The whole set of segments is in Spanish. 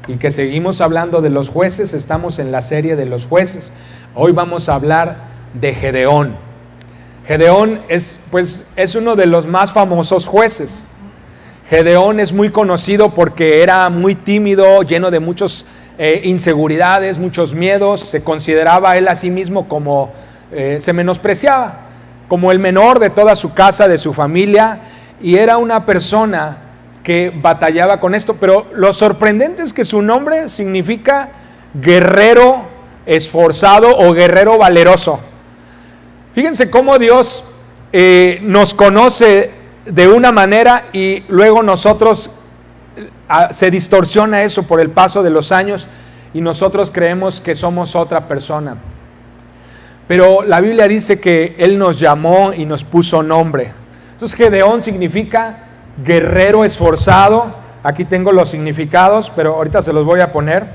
y que seguimos hablando de los jueces. Estamos en la serie de los jueces. Hoy vamos a hablar de Gedeón. Gedeón es uno de los más famosos jueces. Gedeón es muy conocido porque era muy tímido, lleno de muchas inseguridades, muchos miedos. Se consideraba él a sí mismo como, se menospreciaba, como el menor de toda su casa, de su familia, y era una persona que batallaba con esto. Pero lo sorprendente es que su nombre significa guerrero esforzado o guerrero valeroso. Fíjense cómo Dios nos conoce de una manera y luego nosotros se distorsiona eso por el paso de los años y nosotros creemos que somos otra persona. Pero la Biblia dice que Él nos llamó y nos puso nombre. Entonces Gedeón significa guerrero esforzado. Aquí tengo los significados, pero ahorita se los voy a poner.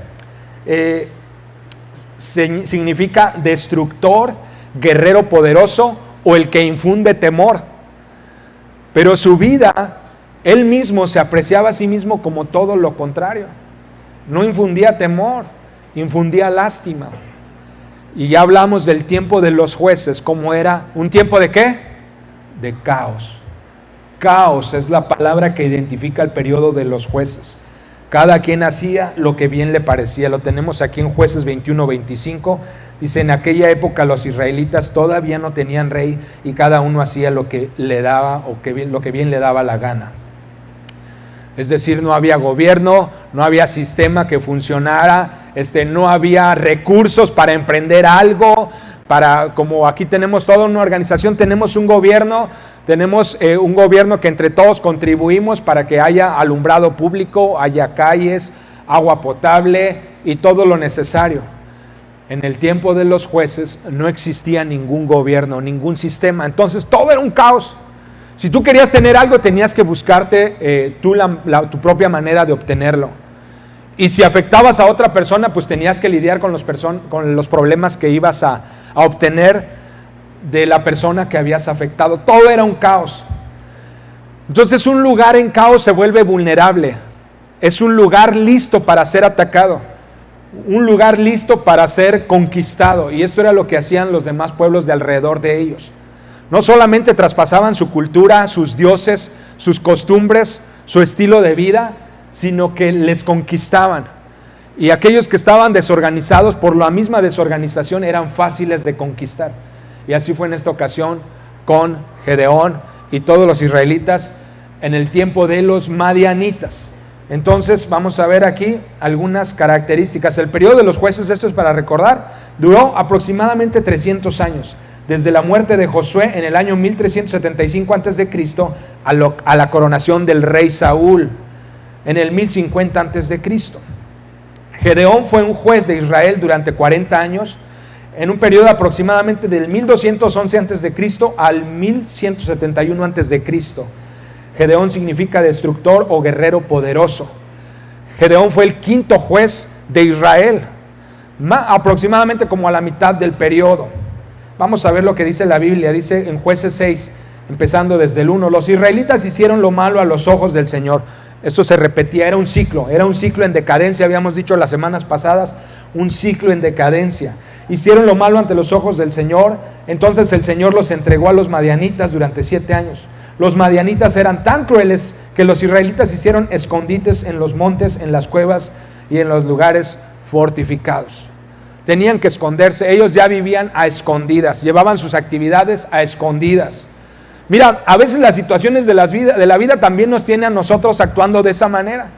Significa destructor, guerrero poderoso o el que infunde temor. Pero su vida, él mismo se apreciaba a sí mismo como todo lo contrario. No infundía temor, infundía lástima. Y ya hablamos del tiempo de los jueces, ¿cómo era? ¿Un tiempo de qué? De caos. Caos es la palabra que identifica el periodo de los jueces. Cada quien hacía lo que bien le parecía. Lo tenemos aquí en Jueces 21-25. Dice, en aquella época los israelitas todavía no tenían rey y cada uno hacía lo que le daba o lo que bien le daba la gana. Es decir, no había gobierno, no había sistema que funcionara, no había recursos para emprender algo, como aquí tenemos toda una organización, tenemos un gobierno que entre todos contribuimos para que haya alumbrado público, haya calles, agua potable y todo lo necesario. En el tiempo de los jueces no existía ningún gobierno, ningún sistema, entonces todo era un caos. Si tú querías tener algo, tenías que buscarte tu propia manera de obtenerlo. Y si afectabas a otra persona, pues tenías que lidiar con los problemas que ibas a obtener de la persona que habías afectado. Todo era un caos. Entonces un lugar en caos se vuelve vulnerable. Es un lugar listo para ser atacado. Un lugar listo para ser conquistado. Y esto era lo que hacían los demás pueblos de alrededor de ellos. No solamente traspasaban su cultura, sus dioses, sus costumbres, su estilo de vida, sino que les conquistaban. Y aquellos que estaban desorganizados, por la misma desorganización, eran fáciles de conquistar. Y así fue en esta ocasión con Gedeón y todos los israelitas en el tiempo de los madianitas. Entonces vamos a ver aquí algunas características. El periodo de los jueces, esto es para recordar, duró aproximadamente 300 años. Desde la muerte de Josué en el año 1375 a.C. a la coronación del rey Saúl en el 1050 a.C. Gedeón fue un juez de Israel durante 40 años, en un periodo aproximadamente del 1211 a.C. al 1171 a.C. Gedeón significa destructor o guerrero poderoso. Gedeón fue el quinto juez de Israel, aproximadamente como a la mitad del periodo. Vamos a ver lo que dice la Biblia. Dice en Jueces 6, empezando desde el 1, los israelitas hicieron lo malo a los ojos del Señor. Esto se repetía, era un ciclo en decadencia, habíamos dicho las semanas pasadas, un ciclo en decadencia. Hicieron lo malo ante los ojos del Señor, entonces el Señor los entregó a los madianitas durante 7 años. Los madianitas eran tan crueles que los israelitas hicieron escondites en los montes, en las cuevas y en los lugares fortificados. Tenían que esconderse, ellos ya vivían a escondidas, llevaban sus actividades a escondidas. Mira, a veces las situaciones de la vida también nos tienen a nosotros actuando de esa manera.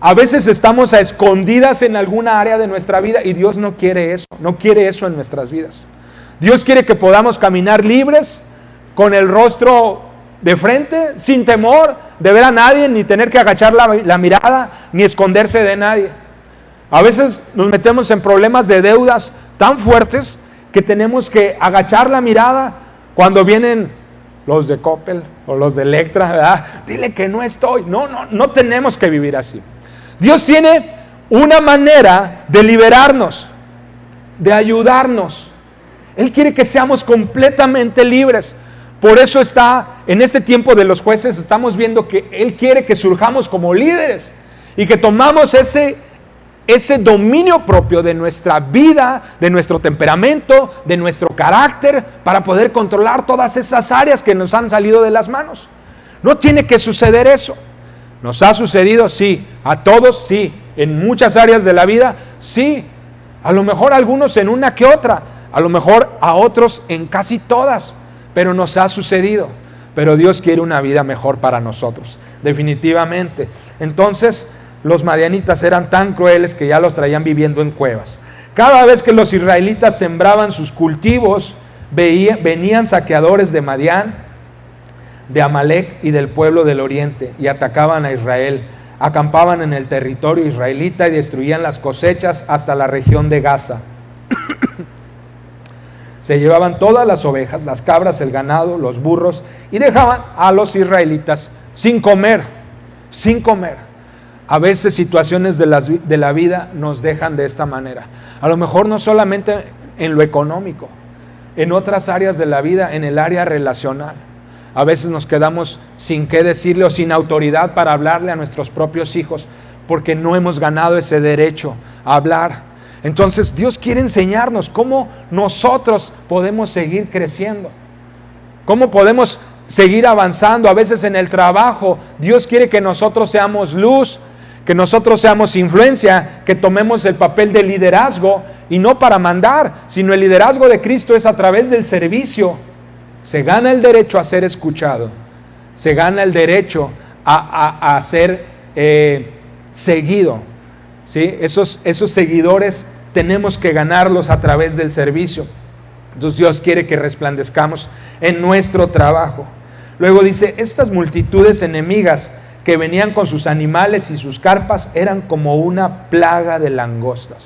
A veces estamos a escondidas en alguna área de nuestra vida y Dios no quiere eso en nuestras vidas. Dios quiere que podamos caminar libres, con el rostro de frente, sin temor de ver a nadie, ni tener que agachar la mirada, ni esconderse de nadie. A veces nos metemos en problemas de deudas tan fuertes que tenemos que agachar la mirada cuando vienen los de Coppel o los de Electra, ¿verdad? Dile que no estoy. No tenemos que vivir así. Dios tiene una manera de liberarnos, de ayudarnos. Él quiere que seamos completamente libres. Por eso está en este tiempo de los jueces, estamos viendo que Él quiere que surjamos como líderes y que tomamos ese dominio propio de nuestra vida, de nuestro temperamento, de nuestro carácter, para poder controlar todas esas áreas que nos han salido de las manos. No tiene que suceder eso. ¿Nos ha sucedido? Sí. ¿A todos? Sí. ¿En muchas áreas de la vida? Sí. A lo mejor algunos en una que otra, a lo mejor a otros en casi todas, pero nos ha sucedido. Pero Dios quiere una vida mejor para nosotros, definitivamente. Entonces, los madianitas eran tan crueles que ya los traían viviendo en cuevas. Cada vez que los israelitas sembraban sus cultivos, venían saqueadores de Madián, de Amalek y del pueblo del oriente, y atacaban a Israel. Acampaban en el territorio israelita y destruían las cosechas hasta la región de Gaza. Se llevaban todas las ovejas, las cabras, el ganado, los burros, y dejaban a los israelitas sin comer, sin comer. A veces situaciones de la vida nos dejan de esta manera. A lo mejor no solamente en lo económico, en otras áreas de la vida, en el área relacional. A veces nos quedamos sin qué decirle o sin autoridad para hablarle a nuestros propios hijos, porque no hemos ganado ese derecho a hablar. Entonces Dios quiere enseñarnos cómo nosotros podemos seguir creciendo, cómo podemos seguir avanzando. A veces en el trabajo Dios quiere que nosotros seamos luz, que nosotros seamos influencia, que tomemos el papel de liderazgo, y no para mandar, sino el liderazgo de Cristo es a través del servicio. Se gana el derecho a ser escuchado, se gana el derecho a ser seguido, ¿sí? Esos seguidores tenemos que ganarlos a través del servicio. Entonces Dios quiere que resplandezcamos en nuestro trabajo. Luego dice, estas multitudes enemigas que venían con sus animales y sus carpas eran como una plaga de langostas.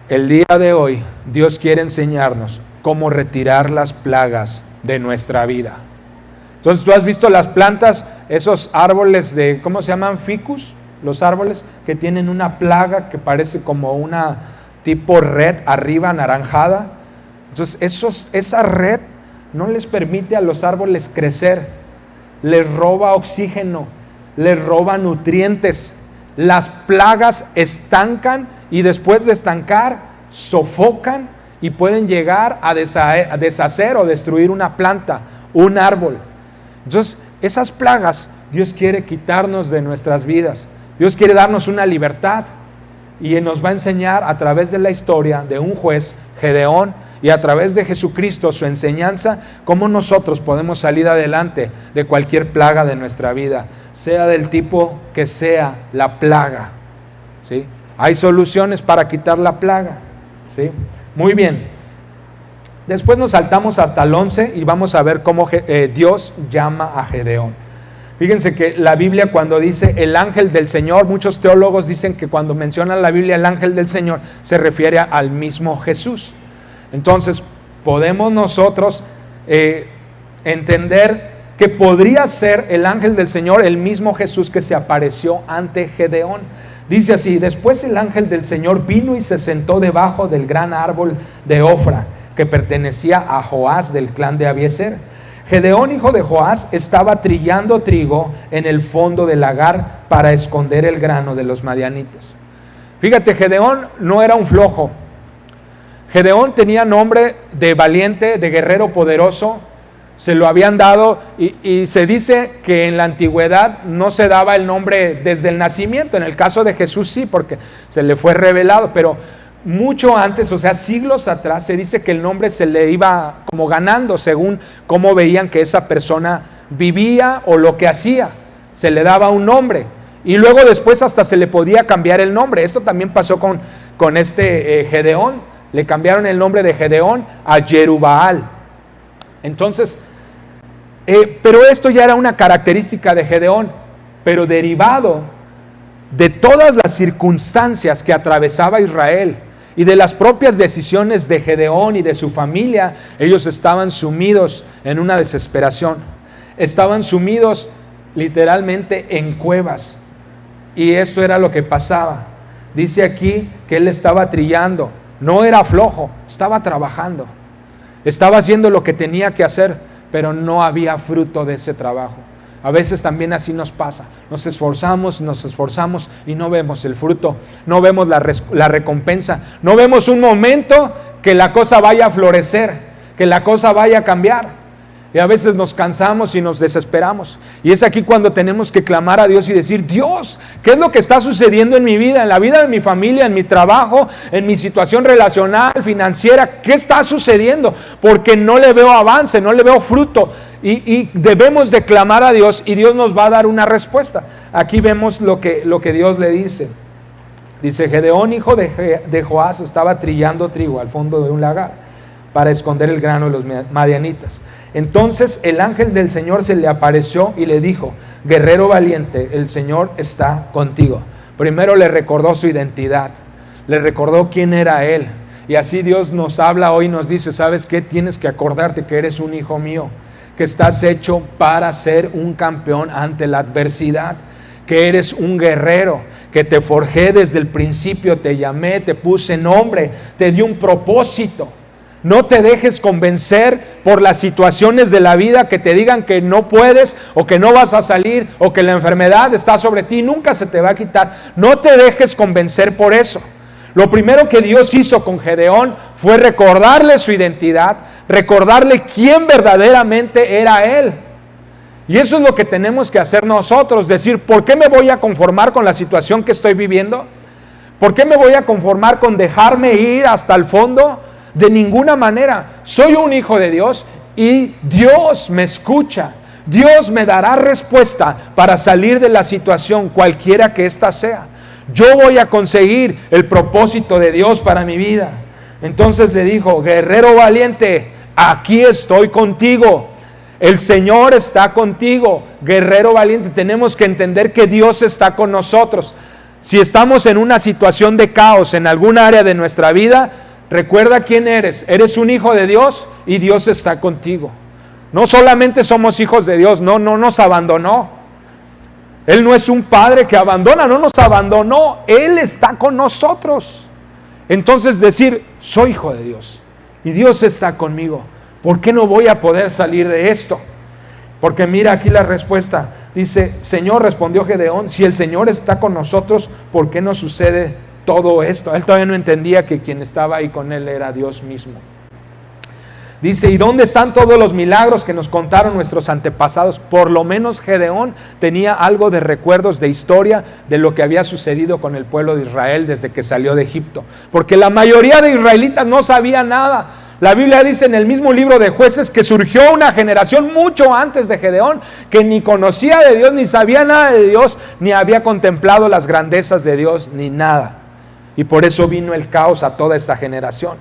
El día de hoy Dios quiere enseñarnos cómo retirar las plagas de nuestra vida. Entonces tú has visto las plantas, esos árboles de, ¿cómo se llaman? Ficus, los árboles que tienen una plaga que parece como una tipo red arriba anaranjada. Entonces esa red no les permite a los árboles crecer, les roba oxígeno, les roba nutrientes. Las plagas estancan y después de estancar, sofocan y pueden llegar a deshacer o destruir una planta, un árbol. Entonces, esas plagas Dios quiere quitarnos de nuestras vidas. Dios quiere darnos una libertad, y Él nos va a enseñar a través de la historia de un juez, Gedeón, y a través de Jesucristo, su enseñanza, cómo nosotros podemos salir adelante de cualquier plaga de nuestra vida, sea del tipo que sea la plaga, ¿sí? Hay soluciones para quitar la plaga, ¿sí? Muy bien. Después nos saltamos hasta el 11 y vamos a ver cómo Dios llama a Gedeón. Fíjense que la Biblia, cuando dice el ángel del Señor, muchos teólogos dicen que cuando menciona la Biblia el ángel del Señor se refiere al mismo Jesús. Entonces podemos nosotros entender que podría ser el ángel del Señor el mismo Jesús que se apareció ante Gedeón. Dice así: después el ángel del Señor vino y se sentó debajo del gran árbol de Ofra, que pertenecía a Joás del clan de Abiezer. Gedeón, hijo de Joás, estaba trillando trigo en el fondo del lagar para esconder el grano de los madianitas. Fíjate, Gedeón no era un flojo. Gedeón tenía nombre de valiente, de guerrero poderoso. Se lo habían dado y se dice que en la antigüedad no se daba el nombre desde el nacimiento. En el caso de Jesús sí, porque se le fue revelado, pero mucho antes, o sea, siglos atrás, se dice que el nombre se le iba como ganando según cómo veían que esa persona vivía o lo que hacía. Se le daba un nombre y luego después hasta se le podía cambiar el nombre. Esto también pasó con este Gedeón. Le cambiaron el nombre de Gedeón a Jerubbaal. Entonces, pero esto ya era una característica de Gedeón, pero derivado de todas las circunstancias que atravesaba Israel y de las propias decisiones de Gedeón y de su familia. Ellos estaban sumidos en una desesperación, estaban sumidos literalmente en cuevas, y esto era lo que pasaba. Dice aquí que él estaba trillando, no era flojo, estaba trabajando, estaba haciendo lo que tenía que hacer, pero no había fruto de ese trabajo. A veces también así nos pasa. Nos esforzamos y no vemos el fruto, no vemos la recompensa, no vemos un momento que la cosa vaya a florecer, que la cosa vaya a cambiar. Y a veces nos cansamos y nos desesperamos. Y es aquí cuando tenemos que clamar a Dios y decir: Dios, ¿qué es lo que está sucediendo en mi vida, en la vida de mi familia, en mi trabajo, en mi situación relacional, financiera? ¿Qué está sucediendo? Porque no le veo avance, no le veo fruto. Y debemos de clamar a Dios y Dios nos va a dar una respuesta. Aquí vemos lo que Dios le dice. Dice: Gedeón, hijo de Joás, estaba trillando trigo al fondo de un lagar para esconder el grano de los madianitas. Entonces el ángel del Señor se le apareció y le dijo: guerrero valiente, el Señor está contigo. Primero le recordó su identidad, le recordó quién era él. Y así Dios nos habla hoy y nos dice: ¿sabes qué? Tienes que acordarte que eres un hijo mío, que estás hecho para ser un campeón ante la adversidad, que eres un guerrero, que te forjé desde el principio, te llamé, te puse nombre, te di un propósito. No te dejes convencer por las situaciones de la vida que te digan que no puedes o que no vas a salir o que la enfermedad está sobre ti, nunca se te va a quitar. No te dejes convencer por eso. Lo primero que Dios hizo con Gedeón fue recordarle su identidad, recordarle quién verdaderamente era él. Y eso es lo que tenemos que hacer nosotros, decir: ¿por qué me voy a conformar con la situación que estoy viviendo? ¿Por qué me voy a conformar con dejarme ir hasta el fondo? De ninguna manera. Soy un hijo de Dios y Dios me escucha. Dios me dará respuesta para salir de la situación, cualquiera que ésta sea. Yo voy a conseguir el propósito de Dios para mi vida. Entonces le dijo: guerrero valiente, aquí estoy contigo. El Señor está contigo, guerrero valiente. Tenemos que entender que Dios está con nosotros. Si estamos en una situación de caos en algún área de nuestra vida, recuerda quién eres. Eres un hijo de Dios y Dios está contigo. No solamente somos hijos de Dios, no nos abandonó. Él no es un padre que abandona, no nos abandonó. Él está con nosotros. Entonces decir: soy hijo de Dios y Dios está conmigo. ¿Por qué no voy a poder salir de esto? Porque mira aquí la respuesta. Dice: Señor, respondió Gedeón, si el Señor está con nosotros, ¿por qué nos sucede todo esto? Él todavía no entendía que quien estaba ahí con él era Dios mismo. Dice: ¿y dónde están todos los milagros que nos contaron nuestros antepasados? Por lo menos Gedeón tenía algo de recuerdos de historia de lo que había sucedido con el pueblo de Israel desde que salió de Egipto. Porque la mayoría de israelitas no sabía nada. La Biblia dice en el mismo libro de Jueces que surgió una generación mucho antes de Gedeón que ni conocía de Dios, ni sabía nada de Dios, ni había contemplado las grandezas de Dios, ni nada. Y por eso vino el caos a toda esta generación.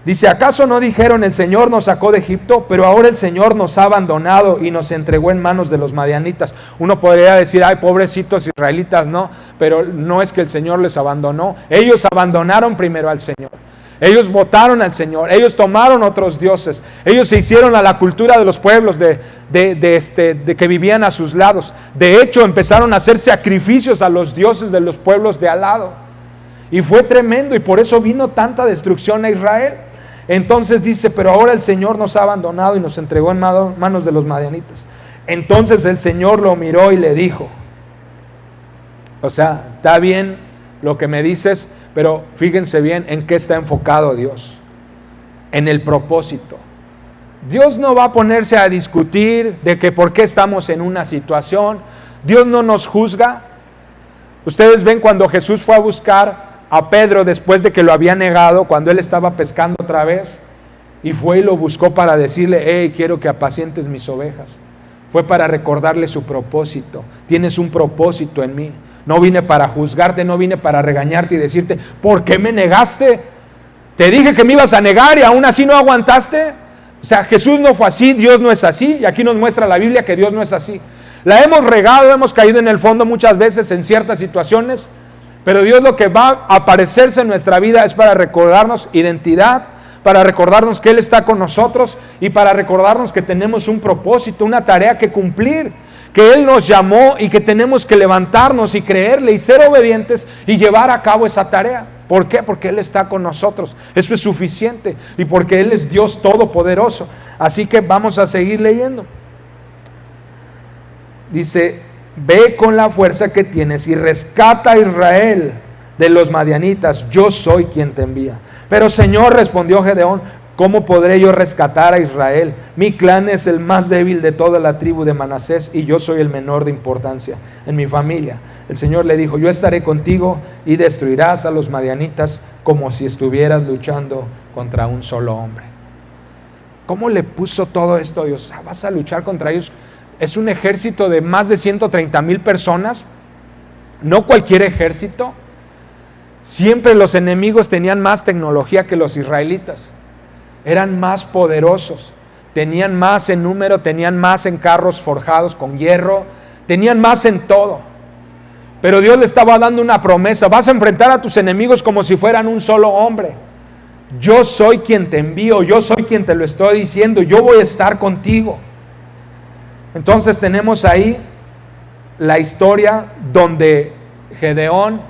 Dice: ¿acaso no dijeron: el Señor nos sacó de Egipto, pero ahora el Señor nos ha abandonado y nos entregó en manos de los madianitas? Uno podría decir: ay, pobrecitos israelitas, no, pero no es que el Señor les abandonó. Ellos abandonaron primero al Señor. Ellos votaron al Señor, ellos tomaron otros dioses, ellos se hicieron a la cultura de los pueblos de que vivían a sus lados. De hecho, empezaron a hacer sacrificios a los dioses de los pueblos de al lado. Y fue tremendo, y por eso vino tanta destrucción a Israel. Entonces dice: pero ahora el Señor nos ha abandonado y nos entregó en manos de los madianitas. Entonces el Señor lo miró y le dijo: o sea, está bien lo que me dices, pero fíjense bien en qué está enfocado Dios. En el propósito. Dios no va a ponerse a discutir de que por qué estamos en una situación. Dios no nos juzga. Ustedes ven cuando Jesús fue a buscar a Pedro después de que lo había negado, cuando él estaba pescando otra vez, y fue y lo buscó para decirle: hey, quiero que apacientes mis ovejas. Fue para recordarle su propósito. Tienes un propósito en mí. No vine para juzgarte, no vine para regañarte y decirte: ¿por qué me negaste? Te dije que me ibas a negar y aún así no aguantaste. O sea, Jesús no fue así, Dios no es así, y aquí nos muestra la Biblia que Dios no es así. La hemos regado, hemos caído en el fondo muchas veces en ciertas situaciones, pero Dios lo que va a aparecerse en nuestra vida es para recordarnos identidad, para recordarnos que Él está con nosotros y para recordarnos que tenemos un propósito, una tarea que cumplir, que Él nos llamó y que tenemos que levantarnos y creerle y ser obedientes y llevar a cabo esa tarea. ¿Por qué? Porque Él está con nosotros. Eso es suficiente y porque Él es Dios todopoderoso. Así que vamos a seguir leyendo. dice, ve con la fuerza que tienes y rescata a Israel de los madianitas, yo soy quien te envía. Pero Señor, respondió Gedeón, ¿cómo podré yo rescatar a Israel? Mi clan es el más débil de toda la tribu de Manasés y yo soy el menor de importancia en mi familia. El Señor le dijo, yo estaré contigo y destruirás a los madianitas como si estuvieras luchando contra un solo hombre. ¿Cómo le puso todo esto Dios? Vas a luchar contra ellos. Es un ejército de más de 130,000 personas, no cualquier ejército. Siempre los enemigos tenían más tecnología que los israelitas. Eran más poderosos, tenían más en número, tenían más en carros forjados con hierro, tenían más en todo. Pero Dios le estaba dando una promesa, vas a enfrentar a tus enemigos como si fueran un solo hombre. Yo soy quien te envío, yo soy quien te lo estoy diciendo, yo voy a estar contigo. Entonces tenemos ahí la historia donde Gedeón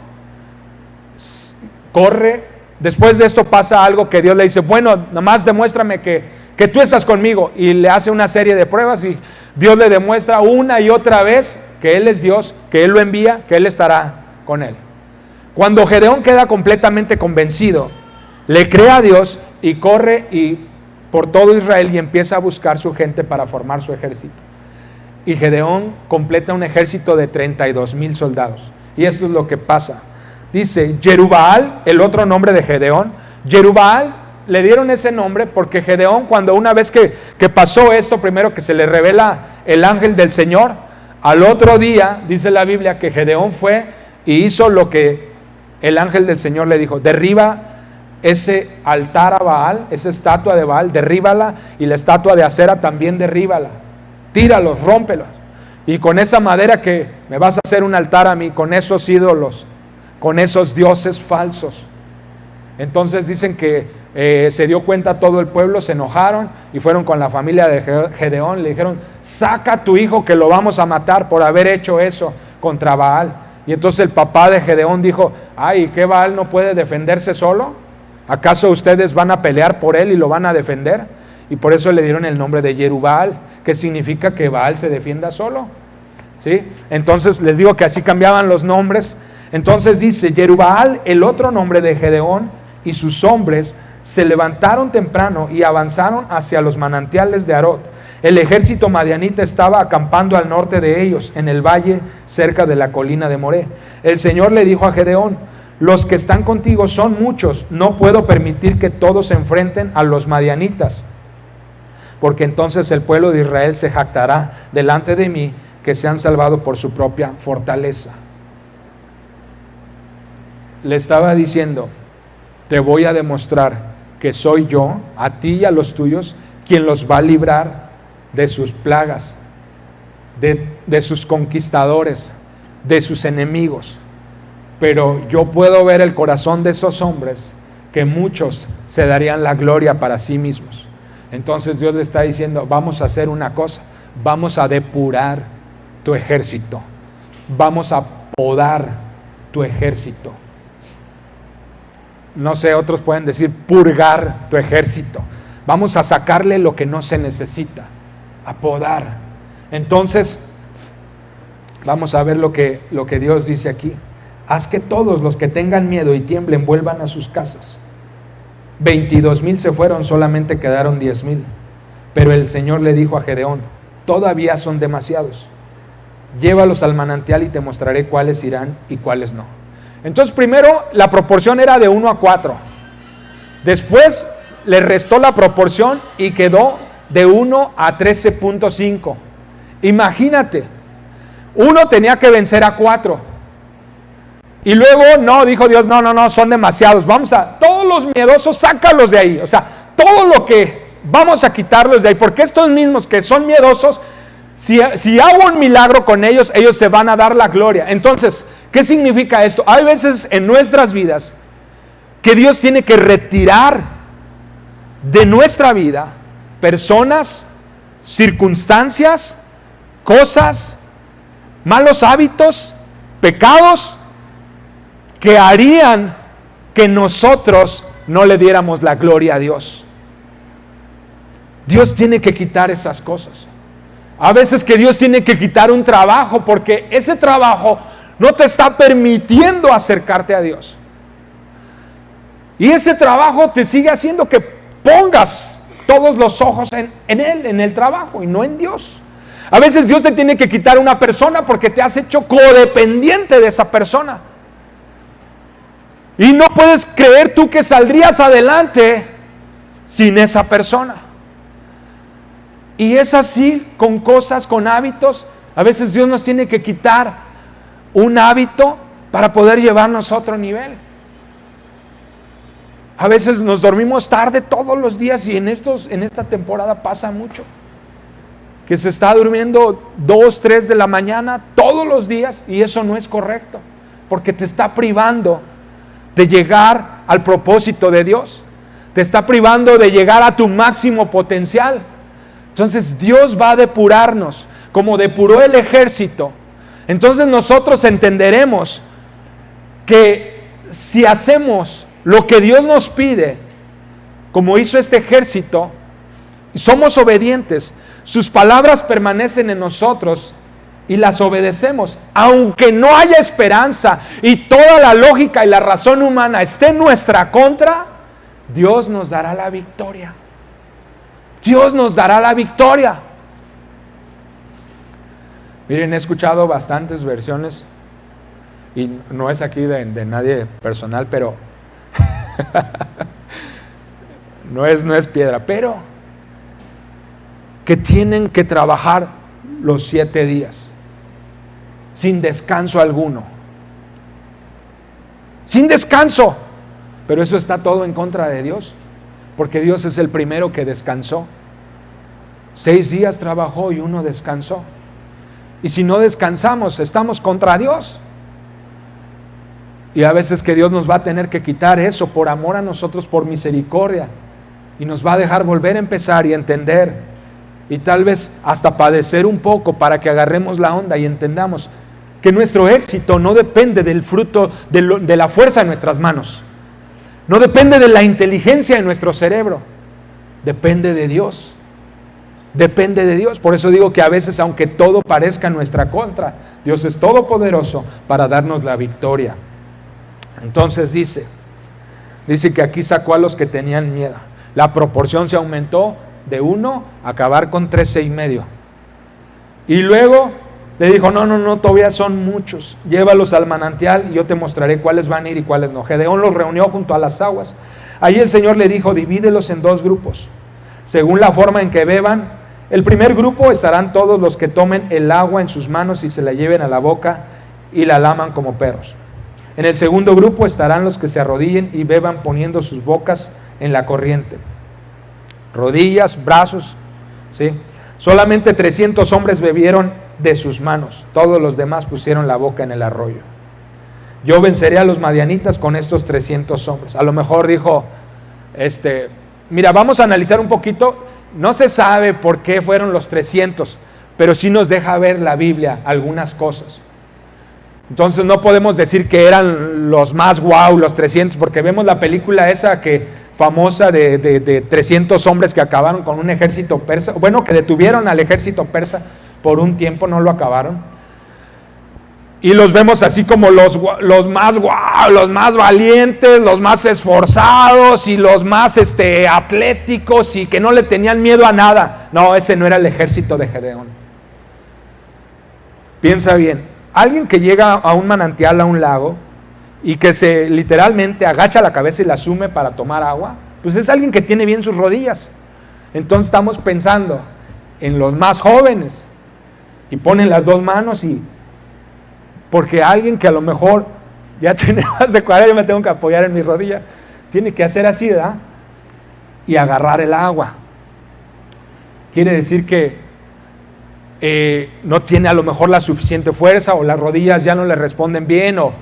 corre. Después de esto pasa algo que Dios le dice, bueno, nada más demuéstrame que tú estás conmigo. Y le hace una serie de pruebas y Dios le demuestra una y otra vez que Él es Dios, que Él lo envía, que Él estará con él. Cuando Gedeón queda completamente convencido, le cree a Dios y corre por todo Israel y empieza a buscar su gente para formar su ejército. Y Gedeón completa un ejército de 32,000 soldados. Y esto es lo que pasa. Dice Jerubbaal, el otro nombre de Gedeón. Jerubbaal le dieron ese nombre porque Gedeón, cuando una vez que pasó esto, primero que se le revela el ángel del Señor, al otro día dice la Biblia que Gedeón fue y hizo lo que el ángel del Señor le dijo: derriba ese altar a Baal, esa estatua de Baal, derríbala, y la estatua de acera también derríbala, tíralos, rómpelos, y con esa madera que me vas a hacer un altar a mí, con esos ídolos, con esos dioses falsos. Entonces dicen que se dio cuenta todo el pueblo, se enojaron y fueron con la familia de Gedeón, le dijeron: saca a tu hijo que lo vamos a matar por haber hecho eso contra Baal. Y entonces el papá de Gedeón dijo: ay, ¿qué Baal no puede defenderse solo? ¿Acaso ustedes van a pelear por él y lo van a defender? Y por eso le dieron el nombre de Jerubbaal, que significa que Baal se defienda solo, ¿sí? Entonces les digo que así cambiaban los nombres. Entonces dice Jerubbaal, el otro nombre de Gedeón, y sus hombres se levantaron temprano y avanzaron hacia los manantiales de Arot. El ejército madianita estaba acampando al norte de ellos, en el valle cerca de la colina de Moré. El Señor le dijo a Gedeón: los que están contigo son muchos, no puedo permitir que todos se enfrenten a los madianitas, porque entonces el pueblo de Israel se jactará delante de mí que se han salvado por su propia fortaleza. Le estaba diciendo: te voy a demostrar que soy yo, a ti y a los tuyos, quien los va a librar de sus plagas, de sus conquistadores, de sus enemigos. Pero yo puedo ver el corazón de esos hombres, que muchos se darían la gloria para sí mismos. Entonces Dios le está diciendo: vamos a hacer una cosa, vamos a depurar tu ejército, vamos a podar tu ejército. No sé, otros pueden decir purgar tu ejército. Vamos a sacarle lo que no se necesita, a podar. Entonces vamos a ver lo que Dios dice aquí. Haz que todos los que tengan miedo y tiemblen vuelvan a sus casas. 22,000 se fueron, solamente quedaron 10,000. Pero el Señor le dijo a Gedeón: todavía son demasiados. Llévalos al manantial y te mostraré cuáles irán y cuáles no. Entonces primero la proporción era de 1 a 4. Después le restó la proporción y quedó de 1 a 13.5. Imagínate, uno tenía que vencer a 4. Y luego no, dijo Dios: no, son demasiados. Todos los miedosos, sácalos de ahí. O sea, todo lo que vamos a quitarlos de ahí, porque estos mismos que son miedosos, si hago un milagro con ellos, ellos se van a dar la gloria. Entonces, ¿qué significa esto? Hay veces en nuestras vidas que Dios tiene que retirar de nuestra vida personas, circunstancias, cosas, malos hábitos, pecados, que harían que nosotros no le diéramos la gloria a Dios. Dios tiene que quitar esas cosas. A veces que Dios tiene que quitar un trabajo porque ese trabajo no te está permitiendo acercarte a Dios. Y ese trabajo te sigue haciendo que pongas todos los ojos en Él, en el trabajo y no en Dios. A veces Dios te tiene que quitar una persona porque te has hecho codependiente de esa persona. Y no puedes creer tú que saldrías adelante sin esa persona. Y es así con cosas, con hábitos. A veces Dios nos tiene que quitar un hábito para poder llevarnos a otro nivel. A veces nos dormimos tarde todos los días y en esta temporada pasa mucho. Que se está durmiendo 2, 3 de la mañana todos los días y eso no es correcto. Porque te está privando de llegar al propósito de Dios. Te está privando de llegar a tu máximo potencial. Entonces Dios va a depurarnos como depuró el ejército. Entonces nosotros entenderemos que si hacemos lo que Dios nos pide, como hizo este ejército, y somos obedientes, sus palabras permanecen en nosotros y las obedecemos, aunque no haya esperanza y toda la lógica y la razón humana esté en nuestra contra, Dios nos dará la victoria. Dios nos dará la victoria. Miren, he escuchado bastantes versiones y no es aquí de nadie personal, pero no es piedra, pero que tienen que trabajar los 7 días sin descanso alguno, sin descanso. Pero eso está todo en contra de Dios, porque Dios es el primero que descansó. 6 días trabajó y 1 descansó. Y si no descansamos, estamos contra Dios. Y a veces que Dios nos va a tener que quitar eso por amor a nosotros, por misericordia. Y nos va a dejar volver a empezar y entender. Y tal vez hasta padecer un poco para que agarremos la onda y entendamos que nuestro éxito no depende del fruto de la fuerza de nuestras manos. No depende de la inteligencia de nuestro cerebro. Depende de Dios. Depende de Dios. Por eso digo que a veces, aunque todo parezca en nuestra contra, Dios es todopoderoso para darnos la victoria. Entonces dice que aquí sacó a los que tenían miedo. La proporción se aumentó de 1 a acabar con 13,5. Y luego le dijo, no, todavía son muchos. Llévalos al manantial y yo te mostraré cuáles van a ir y cuáles no. Gedeón los reunió junto a las aguas. Ahí el Señor le dijo, divídelos en 2 grupos, según la forma en que beban. El primer grupo estarán todos los que tomen el agua en sus manos y se la lleven a la boca y la laman como perros. En el segundo grupo estarán los que se arrodillen y beban poniendo sus bocas en la corriente. Rodillas, brazos, ¿sí? Solamente 300 hombres bebieron de sus manos. Todos los demás pusieron la boca en el arroyo. Yo venceré a los madianitas con estos 300 hombres. A lo mejor dijo, mira, vamos a analizar un poquito. No se sabe por qué fueron los 300, pero sí nos deja ver la Biblia algunas cosas. Entonces no podemos decir que eran los más guau, los 300, porque vemos la película esa famosa de 300 hombres que acabaron con un ejército persa, bueno, que detuvieron al ejército persa por un tiempo, no lo acabaron. Y los vemos así como los más guau, los más valientes, los más esforzados y los más atléticos y que no le tenían miedo a nada. No, ese no era el ejército de Gedeón. Piensa bien, alguien que llega a un manantial, a un lago, y que se literalmente agacha la cabeza y la sume para tomar agua, pues es alguien que tiene bien sus rodillas. Entonces estamos pensando en los más jóvenes y ponen las 2 manos y... Porque alguien que a lo mejor ya tiene más de 40, yo me tengo que apoyar en mi rodilla, tiene que hacer así, ¿verdad? Y agarrar el agua. Quiere decir que no tiene a lo mejor la suficiente fuerza, o las rodillas ya no le responden bien, o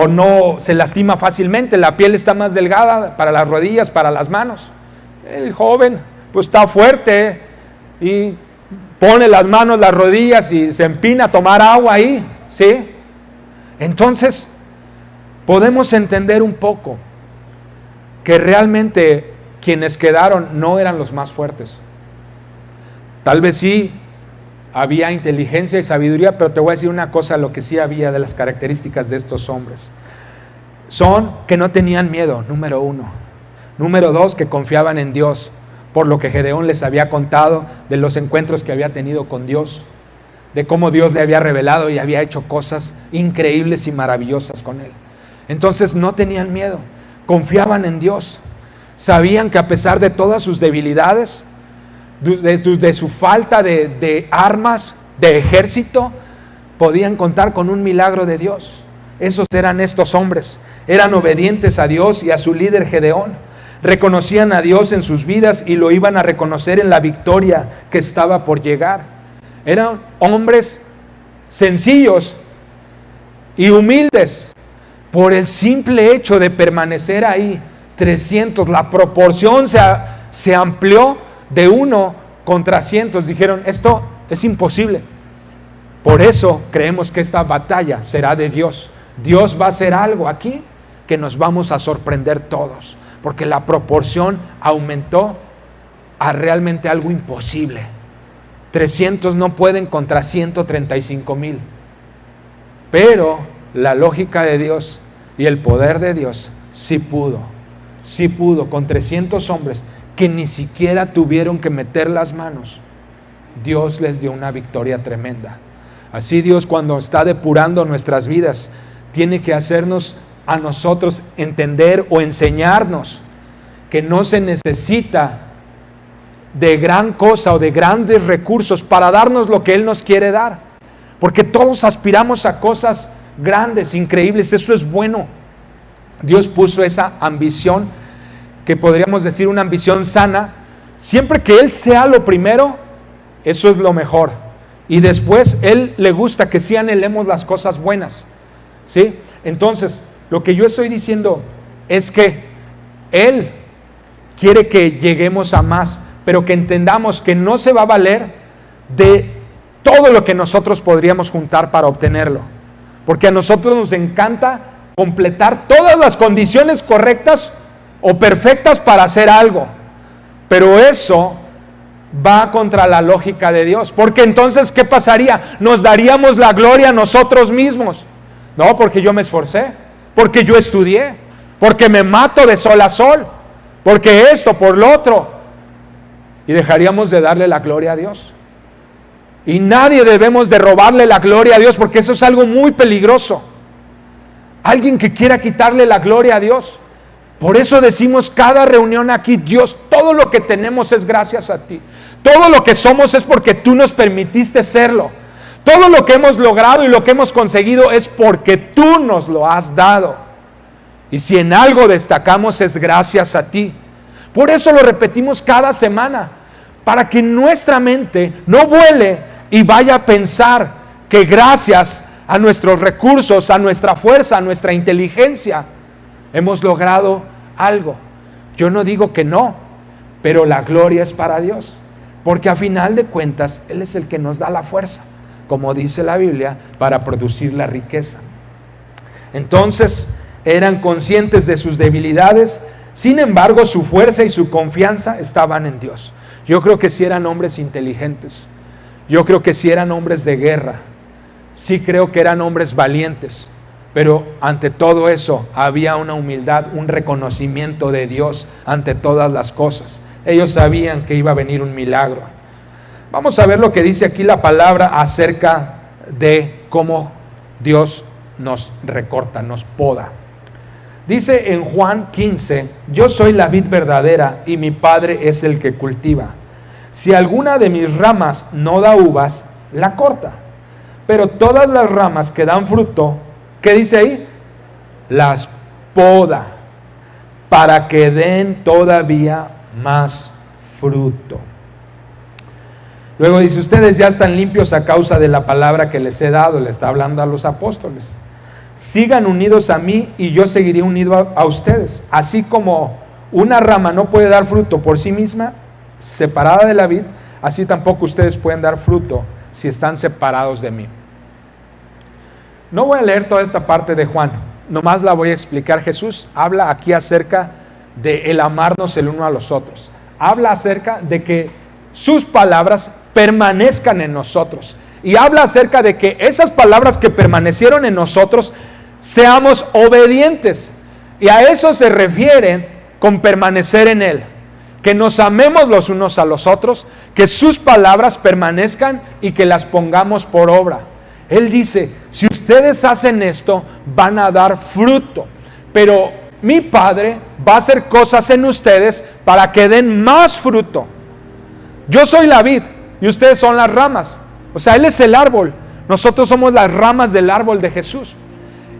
no se lastima fácilmente, la piel está más delgada para las rodillas, para las manos. El joven pues está fuerte y pone las manos, las rodillas y se empina a tomar agua ahí, ¿sí? Entonces, podemos entender un poco que realmente quienes quedaron no eran los más fuertes. Tal vez sí había inteligencia y sabiduría, pero te voy a decir una cosa, lo que sí había de las características de estos hombres. Son que no tenían miedo, número 1. Número 2, que confiaban en Dios, por lo que Gedeón les había contado de los encuentros que había tenido con Dios, de cómo Dios le había revelado y había hecho cosas increíbles y maravillosas con él. Entonces no tenían miedo, confiaban en Dios. Sabían que a pesar de todas sus debilidades, de su falta de armas, de ejército, podían contar con un milagro de Dios. Esos eran estos hombres. Eran obedientes a Dios y a su líder Gedeón. Reconocían a Dios en sus vidas y lo iban a reconocer en la victoria que estaba por llegar. Eran hombres sencillos y humildes por el simple hecho de permanecer ahí. 300, la proporción se amplió de 1 contra cientos. Dijeron, esto es imposible. Por eso creemos que esta batalla será de Dios. Dios va a hacer algo aquí que nos vamos a sorprender todos, porque la proporción aumentó a realmente algo imposible. 300 no pueden contra 135,000. Pero la lógica de Dios y el poder de Dios sí pudo con 300 hombres que ni siquiera tuvieron que meter las manos. Dios les dio una victoria tremenda. Así Dios, cuando está depurando nuestras vidas, tiene que hacernos a nosotros entender o enseñarnos que no se necesita de gran cosa o de grandes recursos para darnos lo que Él nos quiere dar, porque todos aspiramos a cosas grandes, increíbles. Eso es bueno. Dios puso esa ambición, que podríamos decir una ambición sana. Siempre que Él sea lo primero, eso es lo mejor, y después Él le gusta que sí anhelemos las cosas buenas, ¿sí? Entonces, lo que yo estoy diciendo es que Él quiere que lleguemos a más, pero que entendamos que no se va a valer de todo lo que nosotros podríamos juntar para obtenerlo, porque a nosotros nos encanta completar todas las condiciones correctas o perfectas para hacer algo, pero eso va contra la lógica de Dios, porque entonces ¿qué pasaría? Nos daríamos la gloria a nosotros mismos. No, porque yo me esforcé, porque yo estudié, porque me mato de sol a sol, porque esto, por lo otro, y dejaríamos de darle la gloria a Dios. Y nadie debemos de robarle la gloria a Dios, porque eso es algo muy peligroso. Alguien que quiera quitarle la gloria a Dios. Por eso decimos cada reunión aquí, Dios, todo lo que tenemos es gracias a ti. Todo lo que somos es porque tú nos permitiste serlo. Todo lo que hemos logrado y lo que hemos conseguido es porque tú nos lo has dado. Y si en algo destacamos es gracias a ti. Por eso lo repetimos cada semana, para que nuestra mente no vuele y vaya a pensar que gracias a nuestros recursos, a nuestra fuerza, a nuestra inteligencia, hemos logrado algo. Yo no digo que no, pero la gloria es para Dios, porque a final de cuentas Él es el que nos da la fuerza, como dice la Biblia, para producir la riqueza. Entonces eran conscientes de sus debilidades, sin embargo su fuerza y su confianza estaban en Dios. Yo creo que sí eran hombres inteligentes, yo creo que sí eran hombres de guerra, sí creo que eran hombres valientes, pero ante todo eso había una humildad, un reconocimiento de Dios ante todas las cosas. Ellos sabían que iba a venir un milagro. Vamos a ver lo que dice aquí la palabra acerca de cómo Dios nos recorta, nos poda. Dice en Juan 15, yo soy la vid verdadera y mi Padre es el que cultiva. Si alguna de mis ramas no da uvas, la corta. Pero todas las ramas que dan fruto, ¿qué dice ahí? Las poda, para que den todavía más fruto. Luego dice, ustedes ya están limpios a causa de la palabra que les he dado. Le está hablando a los apóstoles. Sigan unidos a mí y yo seguiré unido a ustedes. Así como una rama no puede dar fruto por sí misma, separada de la vid, así tampoco ustedes pueden dar fruto si están separados de mí. No voy a leer toda esta parte de Juan, nomás la voy a explicar. Jesús habla aquí acerca de el amarnos el uno a los otros. Habla acerca de que sus palabras permanezcan en nosotros. Y habla acerca de que esas palabras que permanecieron en nosotros, seamos obedientes. Y a eso se refiere con permanecer en Él. Que nos amemos los unos a los otros, que sus palabras permanezcan y que las pongamos por obra. Él dice, si ustedes hacen esto, van a dar fruto. Pero mi Padre va a hacer cosas en ustedes para que den más fruto. Yo soy la vid y ustedes son las ramas. O sea, Él es el árbol. Nosotros somos las ramas del árbol de Jesús.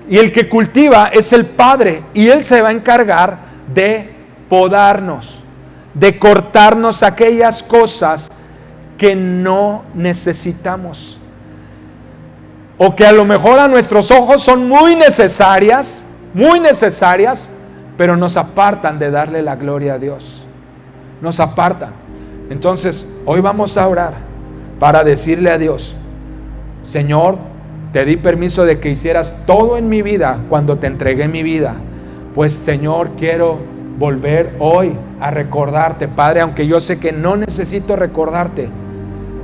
Y el que cultiva es el Padre. Y Él se va a encargar de podarnos, de cortarnos aquellas cosas que no necesitamos. O que a lo mejor a nuestros ojos son muy necesarias, pero nos apartan de darle la gloria a Dios. Nos apartan. Entonces, hoy vamos a orar para decirle a Dios, Señor, te di permiso de que hicieras todo en mi vida cuando te entregué mi vida. Pues, Señor, quiero volver hoy a recordarte, Padre, aunque yo sé que no necesito recordarte,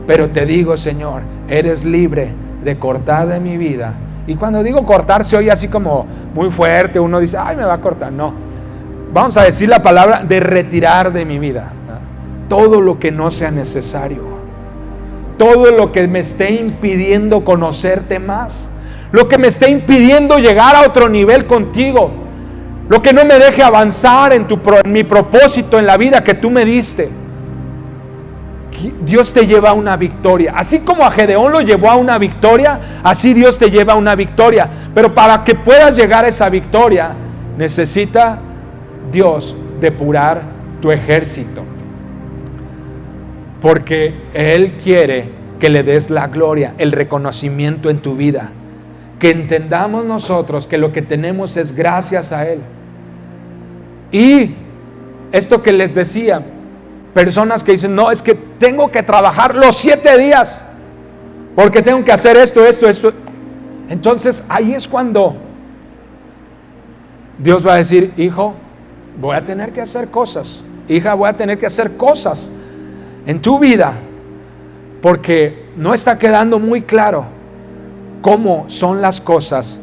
pero te digo, Señor, eres libre de cortar de mi vida. Y cuando digo cortar se oye así como muy fuerte, uno dice, ay, me va a cortar. No, vamos a decir la palabra de retirar de mi vida, ¿no? Todo lo que no sea necesario, todo lo que me esté impidiendo conocerte más, lo que me esté impidiendo llegar a otro nivel contigo, lo que no me deje avanzar en mi propósito en la vida que tú me diste. Dios te lleva a una victoria. Así como a Gedeón lo llevó a una victoria, así Dios te lleva a una victoria. Pero para que puedas llegar a esa victoria, necesita Dios depurar tu ejército. Porque Él quiere que le des la gloria, el reconocimiento en tu vida. Que entendamos nosotros que lo que tenemos es gracias a Él. Y esto que les decía, personas que dicen, no, es que tengo que trabajar los 7 días, porque tengo que hacer esto. Entonces ahí es cuando Dios va a decir, hijo, voy a tener que hacer cosas. Hija, voy a tener que hacer cosas en tu vida, porque no está quedando muy claro cómo son las cosas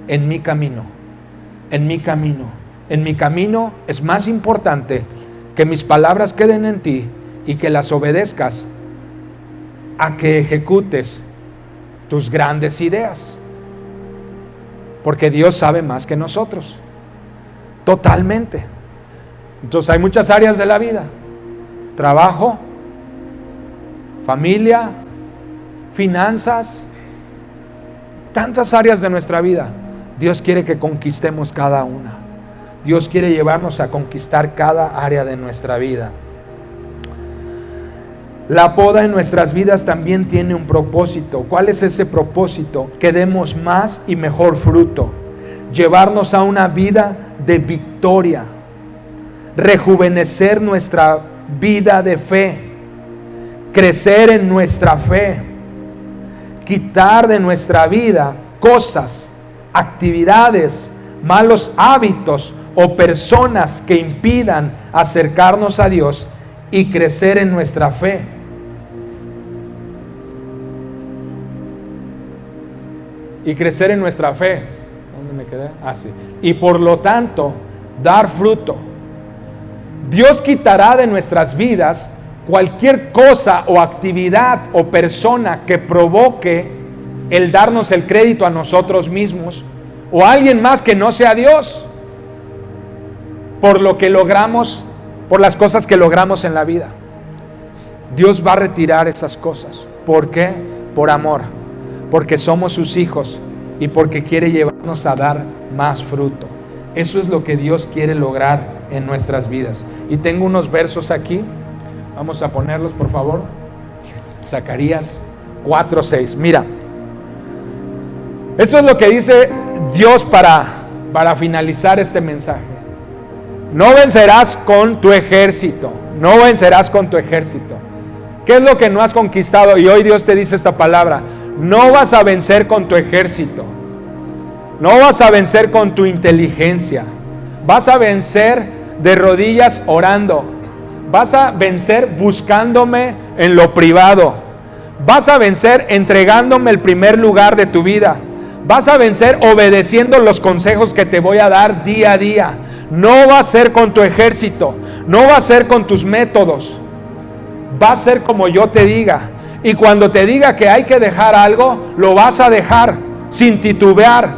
en mi camino. En mi camino es más importante que mis palabras queden en ti y que las obedezcas a que ejecutes tus grandes ideas. Porque Dios sabe más que nosotros. Totalmente. Entonces hay muchas áreas de la vida. Trabajo, familia, finanzas, tantas áreas de nuestra vida. Dios quiere que conquistemos cada una. Dios quiere llevarnos a conquistar cada área de nuestra vida. La poda en nuestras vidas también tiene un propósito. ¿Cuál es ese propósito? Que demos más y mejor fruto. Llevarnos a una vida de victoria. Rejuvenecer nuestra vida de fe. Crecer en nuestra fe. Quitar de nuestra vida cosas, actividades, malos hábitos o personas que impidan acercarnos a Dios y crecer en nuestra fe. Y crecer en nuestra fe. ¿Dónde me quedé? Sí. Y por lo tanto, dar fruto. Dios quitará de nuestras vidas cualquier cosa o actividad o persona que provoque el darnos el crédito a nosotros mismos o a alguien más que no sea Dios, por lo que logramos, por las cosas que logramos en la vida. Dios va a retirar esas cosas. ¿Por qué? Por amor, porque somos sus hijos y porque quiere llevarnos a dar más fruto. Eso es lo que Dios quiere lograr en nuestras vidas. Y tengo unos versos aquí, vamos a ponerlos por favor. Zacarías 4:6. Mira, eso es lo que dice Dios para finalizar este mensaje. No vencerás con tu ejército. No vencerás con tu ejército. ¿Qué es lo que no has conquistado? Y hoy Dios te dice esta palabra. No vas a vencer con tu ejército. No vas a vencer con tu inteligencia. Vas a vencer de rodillas orando. Vas a vencer buscándome en lo privado. Vas a vencer entregándome el primer lugar de tu vida. Vas a vencer obedeciendo los consejos que te voy a dar día a día. No va a ser con tu ejército, no va a ser con tus métodos. Va a ser como yo te diga. Y cuando te diga que hay que dejar algo, lo vas a dejar sin titubear.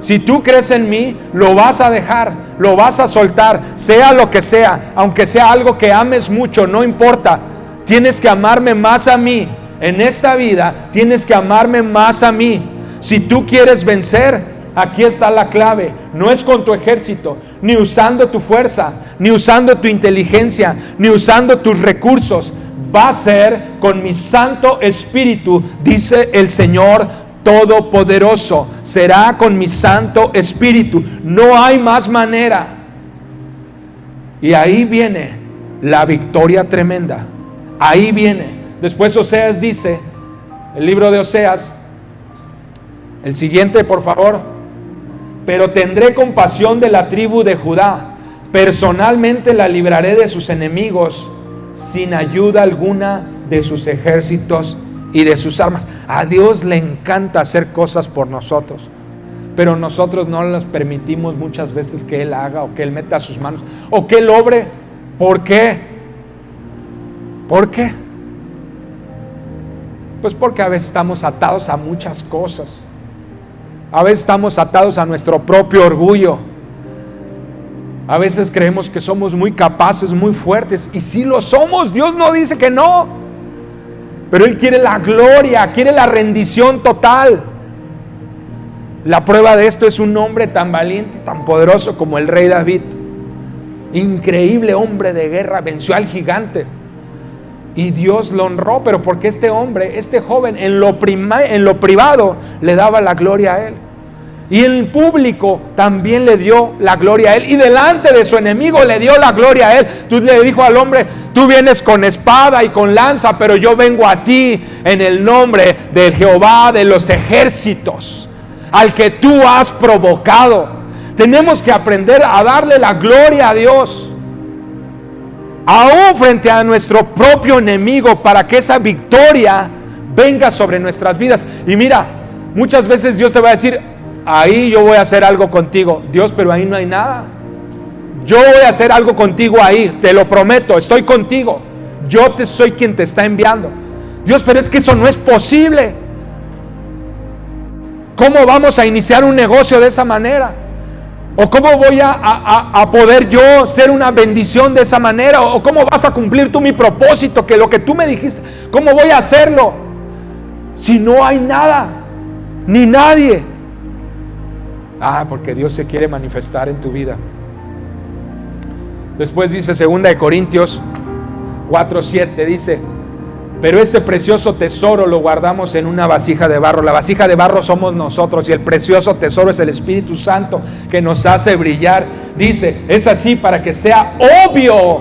Si tú crees en mí, lo vas a dejar, lo vas a soltar, sea lo que sea, aunque sea algo que ames mucho, no importa. Tienes que amarme más a mí. En esta vida tienes que amarme más a mí. Si tú quieres vencer, aquí está la clave. No es con tu ejército, ni usando tu fuerza, ni usando tu inteligencia, ni usando tus recursos. Va a ser con mi Santo Espíritu, dice el Señor Todopoderoso. Será con mi Santo Espíritu. No hay más manera. Y ahí viene la victoria tremenda. Ahí viene. Después Oseas dice, el libro de Oseas, el siguiente por favor: pero tendré compasión de la tribu de Judá, personalmente la libraré de sus enemigos, sin ayuda alguna de sus ejércitos y de sus armas. A Dios le encanta hacer cosas por nosotros, pero nosotros no las permitimos muchas veces que Él haga, o que Él meta sus manos, o que Él obre. ¿Por qué? ¿Por qué? Pues porque a veces estamos atados a muchas cosas. A veces estamos atados a nuestro propio orgullo. A veces creemos que somos muy capaces, muy fuertes, y sí lo somos. Dios no dice que no, pero Él quiere la gloria, quiere la rendición total. La prueba de esto es un hombre tan valiente, tan poderoso como el rey David. Increíble hombre de guerra, venció al gigante y Dios lo honró. Pero porque este hombre, este joven, en lo privado le daba la gloria a Él, y en público también le dio la gloria a Él, y delante de su enemigo le dio la gloria a Él. Tú le dijo al hombre: tú vienes con espada y con lanza, pero yo vengo a ti en el nombre de Jehová de los ejércitos, al que tú has provocado. Tenemos que aprender a darle la gloria a Dios, aún frente a nuestro propio enemigo, para que esa victoria venga sobre nuestras vidas. Y mira, muchas veces Dios te va a decir: ahí yo voy a hacer algo contigo. Dios, pero ahí no hay nada. Yo voy a hacer algo contigo ahí, te lo prometo, estoy contigo. Yo soy quien te está enviando. Dios, pero es que eso no es posible. ¿Cómo vamos a iniciar un negocio de esa manera? ¿O cómo voy a poder yo ser una bendición de esa manera? ¿O cómo vas a cumplir tú mi propósito? Que lo que tú me dijiste, ¿cómo voy a hacerlo? Si no hay nada, ni nadie. Porque Dios se quiere manifestar en tu vida. Después dice 2 Corintios 4:7, dice: pero este precioso tesoro lo guardamos en una vasija de barro. La vasija de barro somos nosotros, y el precioso tesoro es el Espíritu Santo, que nos hace brillar. Dice, es así para que sea obvio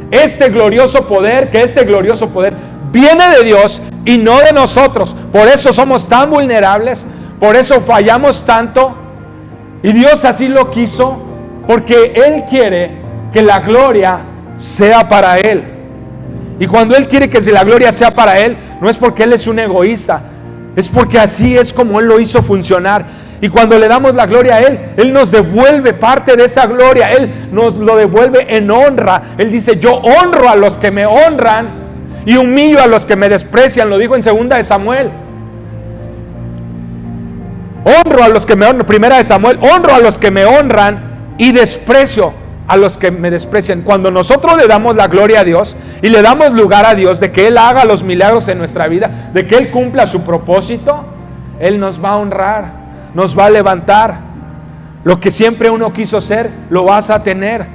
este glorioso poder, que este glorioso poder viene de Dios y no de nosotros. Por eso somos tan vulnerables, por eso fallamos tanto, y Dios así lo quiso, porque Él quiere que la gloria sea para Él. Y cuando Él quiere que la gloria sea para Él, no es porque Él es un egoísta, es porque así es como Él lo hizo funcionar. Y cuando le damos la gloria a Él, Él nos devuelve parte de esa gloria. Él nos lo devuelve en honra. Él dice: yo honro a los que me honran y humillo a los que me desprecian. Lo dijo en 2 Samuel. Honro a los que me honran. 1 Samuel. Honro a los que me honran y desprecio a los que me desprecian. Cuando nosotros le damos la gloria a Dios y le damos lugar a Dios de que Él haga los milagros en nuestra vida, de que Él cumpla su propósito, Él nos va a honrar, nos va a levantar. Lo que siempre uno quiso ser, lo vas a tener.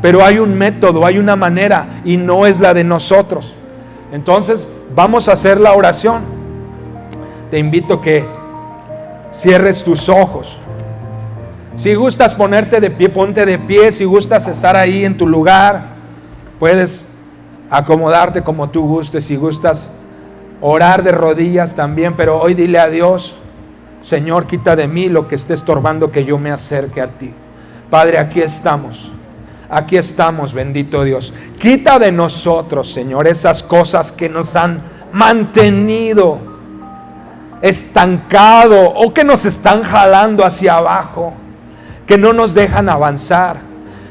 Pero hay un método, hay una manera, y no es la de nosotros. Entonces vamos a hacer la oración. Te invito a que cierres tus ojos. Si gustas ponerte de pie, ponte de pie. Si gustas estar ahí en tu lugar, puedes acomodarte como tú gustes. Si gustas orar de rodillas también, pero hoy dile a Dios: Señor, quita de mí lo que esté estorbando que yo me acerque a ti. Padre, aquí estamos, bendito Dios. Quita de nosotros, Señor, esas cosas que nos han mantenido, estancado, o que nos están jalando hacia abajo, que no nos dejan avanzar.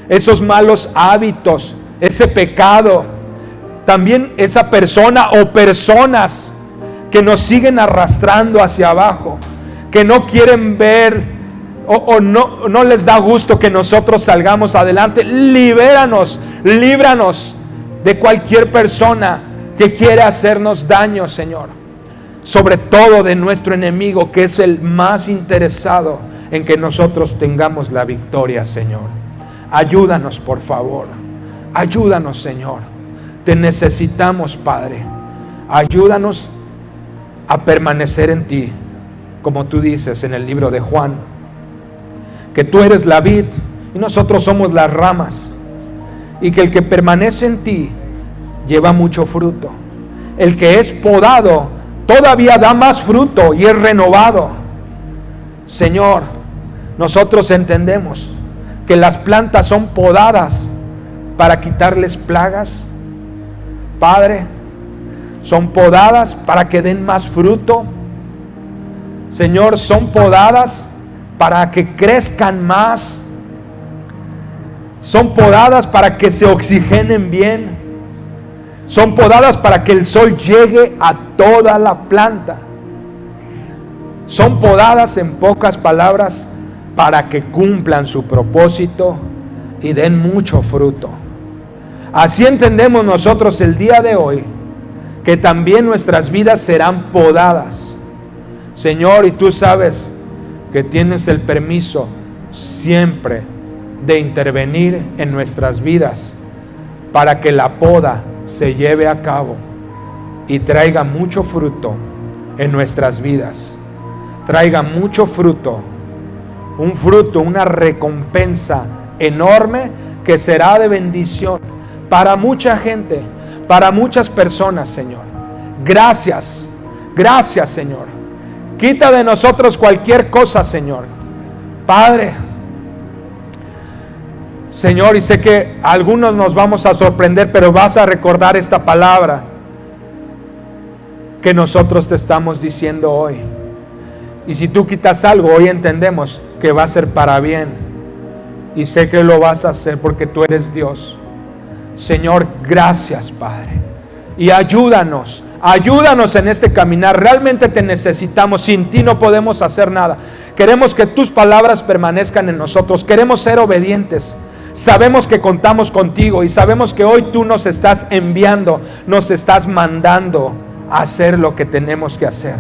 Esos malos hábitos, ese pecado, también esa persona o personas que nos siguen arrastrando hacia abajo, que no quieren ver o no les da gusto que nosotros salgamos adelante. Líbranos de cualquier persona que quiere hacernos daño, Señor. Sobre todo de nuestro enemigo, que es el más interesado en que nosotros tengamos la victoria, Señor. Ayúdanos, por favor. Ayúdanos, Señor. Te necesitamos, Padre. Ayúdanos a permanecer en ti, como tú dices en el libro de Juan, que tú eres la vid y nosotros somos las ramas, y que el que permanece en ti lleva mucho fruto. El que es podado todavía da más fruto y es renovado. Señor, nosotros entendemos que las plantas son podadas para quitarles plagas. Padre, son podadas para que den más fruto. Señor, son podadas para que crezcan más. Son podadas para que se oxigenen bien. Son podadas para que el sol llegue a toda la planta. Son podadas, en pocas palabras, para que cumplan su propósito y den mucho fruto. Así entendemos nosotros el día de hoy, que también nuestras vidas serán podadas. Señor, y tú sabes que tienes el permiso siempre de intervenir en nuestras vidas para que la poda se lleve a cabo y traiga mucho fruto en nuestras vidas. Traiga mucho fruto, una recompensa enorme que será de bendición para mucha gente, para muchas personas, Señor. Gracias, Señor. Quita de nosotros cualquier cosa, Señor. Padre, Señor, y sé que algunos nos vamos a sorprender, pero vas a recordar esta palabra que nosotros te estamos diciendo hoy. Y si tú quitas algo, hoy entendemos que va a ser para bien. Y sé que lo vas a hacer porque tú eres Dios. Señor, gracias, Padre. Y ayúdanos en este caminar. Realmente te necesitamos. Sin ti no podemos hacer nada. Queremos que tus palabras permanezcan en nosotros. Queremos ser obedientes. Sabemos que contamos contigo y sabemos que hoy tú nos estás enviando, nos estás mandando a hacer lo que tenemos que hacer.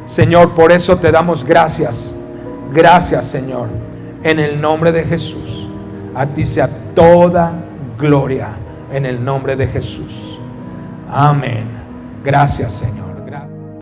Señor, por eso te damos gracias. Gracias, Señor. En el nombre de Jesús. A ti sea toda gloria. En el nombre de Jesús. Amén. Gracias, Señor.